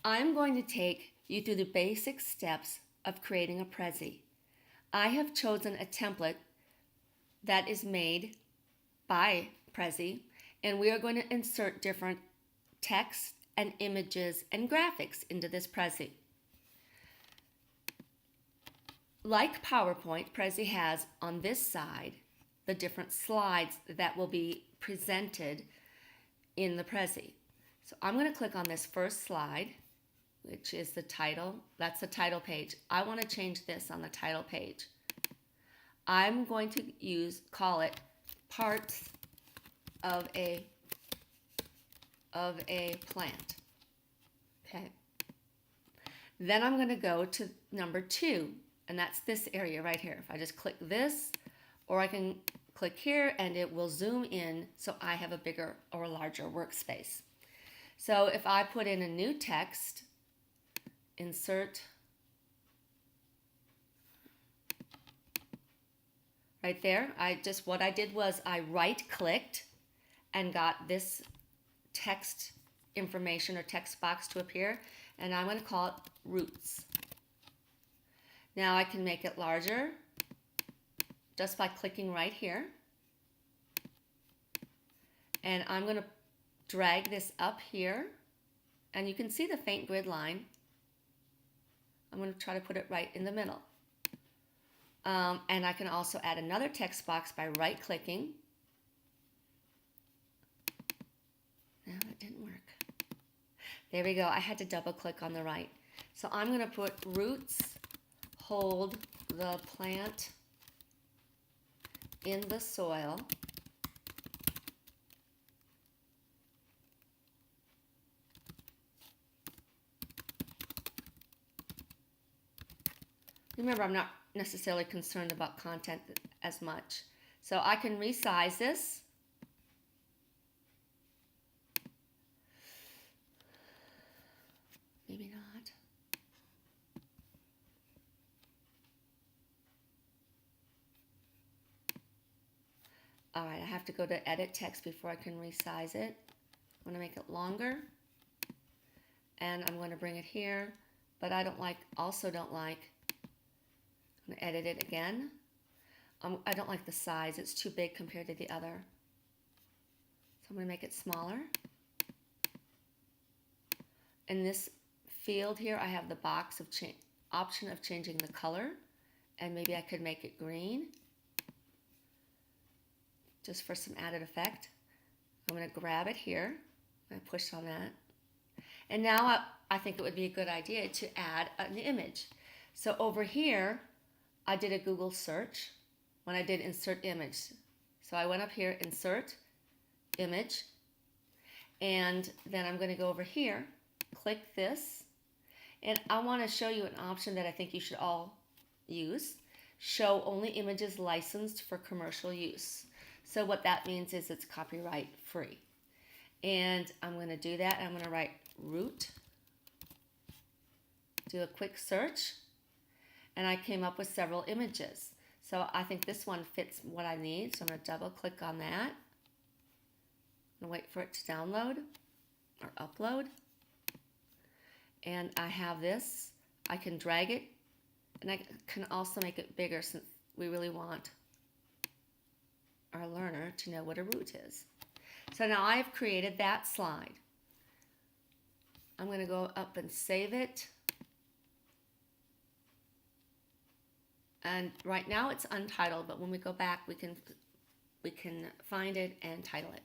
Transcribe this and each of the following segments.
I'm going to take you through the basic steps of creating a Prezi. I have chosen a template that is made by Prezi, and we are going to insert different text and images and graphics into this Prezi. Like PowerPoint, Prezi has on this side the different slides that will be presented in the Prezi. So I'm going to click on this first slide, which is the title. That's the title page. I want to change this on the title page. I'm going to call it parts of a plant. Okay. Then I'm going to go to number 2, and that's this area right here. If I just click this, or I can click here and it will zoom in so I have a bigger or larger workspace. So if I put in a new text, insert, right there, what I did was I right-clicked and got this text information or text box to appear, and I'm going to call it roots. Now I can make it larger just by clicking right here, and I'm going to drag this up here, and you can see the faint grid line. I'm going to try to put it right in the middle. And I can also add another text box by right-clicking. No, it didn't work. There we go. I had to double-click on the right. So I'm going to put roots hold the plant in the soil. Remember, I'm not necessarily concerned about content as much. So I can resize this. Maybe not. All right, I have to go to edit text before I can resize it. I'm going to make it longer. And I'm going to bring it here, but I don't like, I'm going to edit it again. I don't like the size. It's too big compared to the other. So I'm going to make it smaller. In this field here, I have the box of option of changing the color, and maybe I could make it green just for some added effect. I'm going to grab it here. I push on that. And now I think it would be a good idea to add an image. So over here, I did a Google search when I did insert image. So I went up here, insert image, and then I'm going to go over here, click this, and I want to show you an option that I think you should all use. Show only images licensed for commercial use. So what that means is it's copyright free. And I'm going to do that. I'm going to write root, do a quick search, and I came up with several images. So I think this one fits what I need, so I'm going to double click on that. I'm going to wait for it to download or upload. And I have this. I can drag it, and I can also make it bigger since we really want our learner to know what a root is. So now I've created that slide. I'm going to go up and save it. And right now it's untitled, but when we go back, we can find it and title it.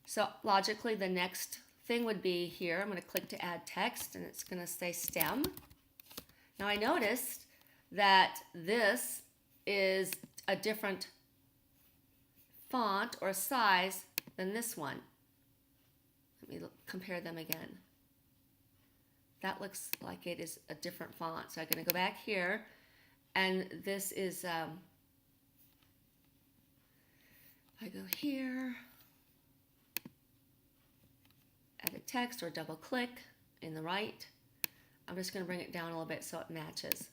So logically, the next thing would be here. I'm going to click to add text, and it's going to say STEM. Now I noticed that this is a different font or size than this one. Let me compare them again. That looks like it is a different font. So I'm going to go back here, and this is, I go here, edit text or double click in the right. I'm just going to bring it down a little bit so it matches.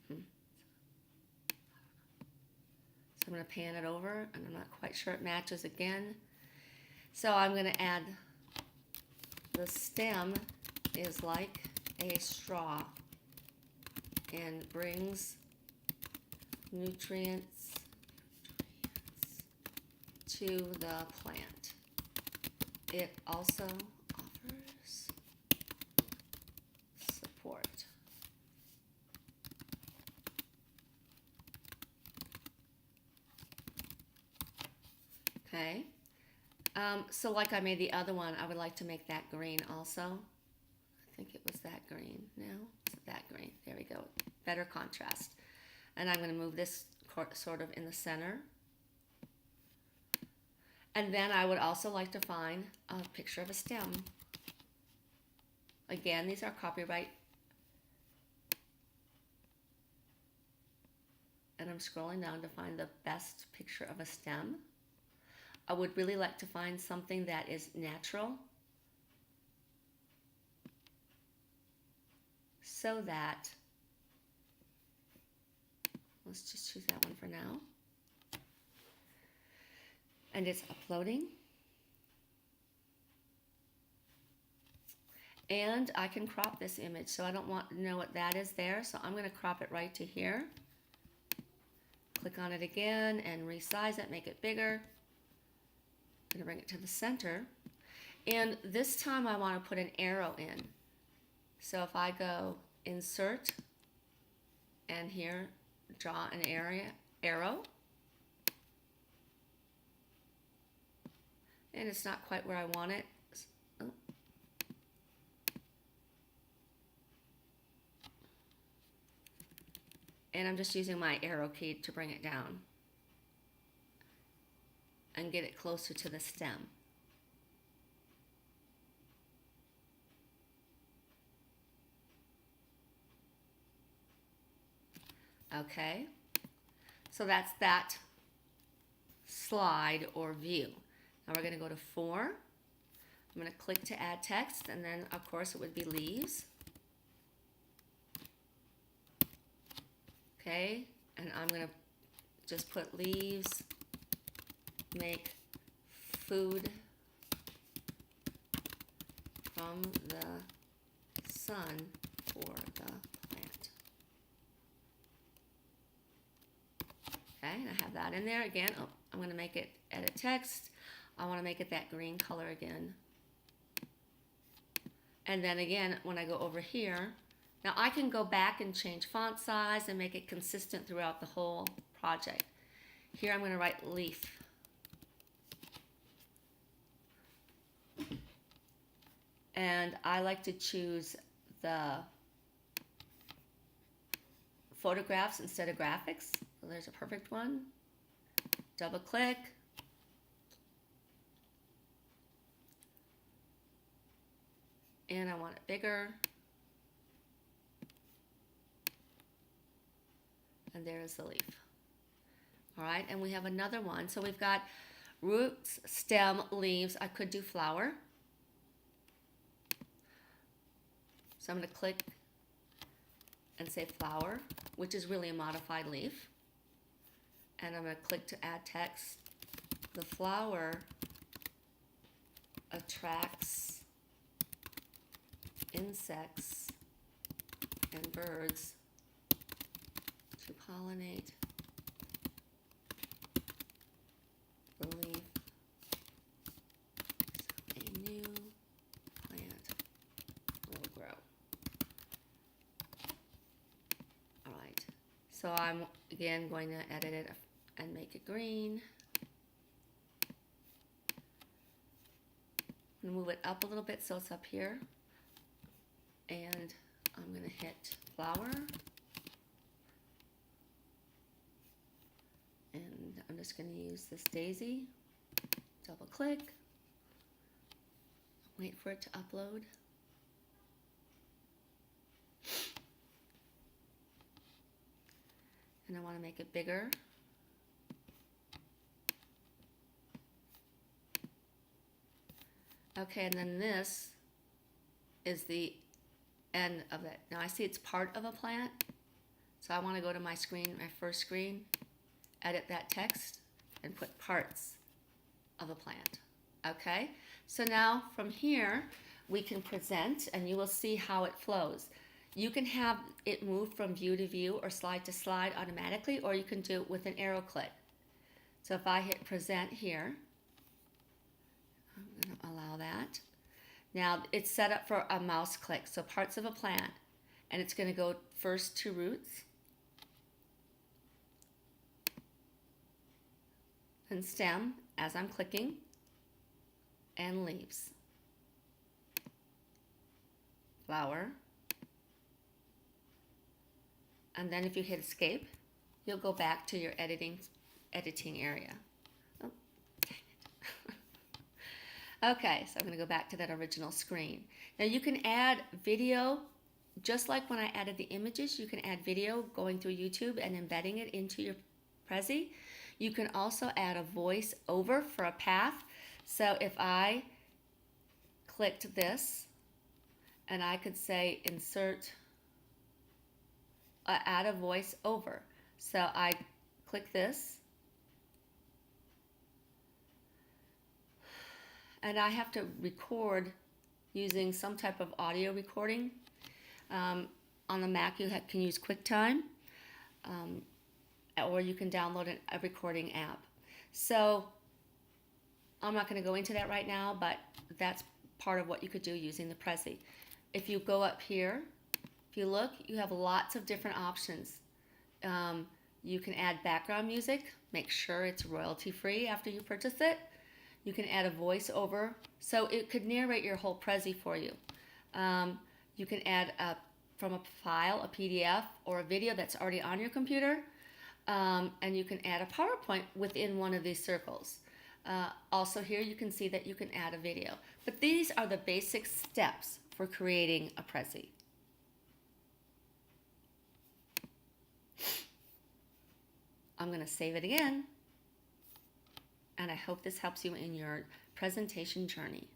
So I'm going to pan it over, and I'm not quite sure it matches again. So I'm going to add the stem is like a straw and brings nutrients to the plant. It also offers support. Okay, so like I made the other one, I would like to make that green also. I think it was that green. No, it's that green. There we go. Better contrast. And I'm going to move this sort of in the center. And then I would also like to find a picture of a stem. Again, these are copyright. And I'm scrolling down to find the best picture of a stem. I would really like to find something that is natural, so that, let's just choose that one for now. And it's uploading. And I can crop this image, so I don't want to know what that is there, so I'm going to crop it right to here. Click on it again and resize it, make it bigger. I'm going to bring it to the center. And this time I want to put an arrow in. So if I go insert and here draw an arrow. And it's not quite where I want it. Oh. And I'm just using my arrow key to bring it down and get it closer to the stem. Okay, so that's that slide or view. Now we're going to go to 4. I'm going to click to add text, and then of course it would be leaves. Okay, and I'm going to just put leaves, make food from the sun for the plant. Okay, and I have that in there again. Oh, I'm going to make it edit text. I want to make it that green color again. And then again, when I go over here, now I can go back and change font size and make it consistent throughout the whole project. Here I'm going to write leaf. And I like to choose the photographs instead of graphics. So there's a perfect one. Double click. And I want it bigger. And there's the leaf. All right, and we have another one. So we've got roots, stem, leaves. I could do flower. So I'm going to click and say flower, which is really a modified leaf. And I'm going to click to add text. The flower attracts insects and birds to pollinate the leaf so a new plant will grow. All right, so I'm again going to edit it and make it green. I'm going to move it up a little bit so it's up here. And I'm going to hit flower. And I'm just going to use this daisy. Double click. Wait for it to upload. And I want to make it bigger. Okay, and then this is the end of it. Now I see it's part of a plant, so I want to go to my screen, my first screen, edit that text, and put parts of a plant. Okay, so now from here we can present and you will see how it flows. You can have it move from view to view or slide to slide automatically, or you can do it with an arrow click. So if I hit present here, I'm going to allow that. Now it's set up for a mouse click, so parts of a plant, and it's going to go first to roots, and stem as I'm clicking, and leaves, flower, and then if you hit escape, you'll go back to your editing area. Oh, dang it. Okay, so I'm going to go back to that original screen. Now you can add video, just like when I added the images, you can add video going through YouTube and embedding it into your Prezi. You can also add a voice over for a path. So if I clicked this, and I could say insert, add a voice over. So I click this, and I have to record using some type of audio recording. On the Mac, you can use QuickTime, or you can download a recording app. So I'm not going to go into that right now, but that's part of what you could do using the Prezi. If you go up here, if you look, you have lots of different options. You can add background music, make sure it's royalty free after you purchase it. You can add a voiceover, so it could narrate your whole Prezi for you. You can add from a file, a PDF, or a video that's already on your computer, and you can add a PowerPoint within one of these circles. Also here you can see that you can add a video. But these are the basic steps for creating a Prezi. I'm going to save it again, and I hope this helps you in your presentation journey.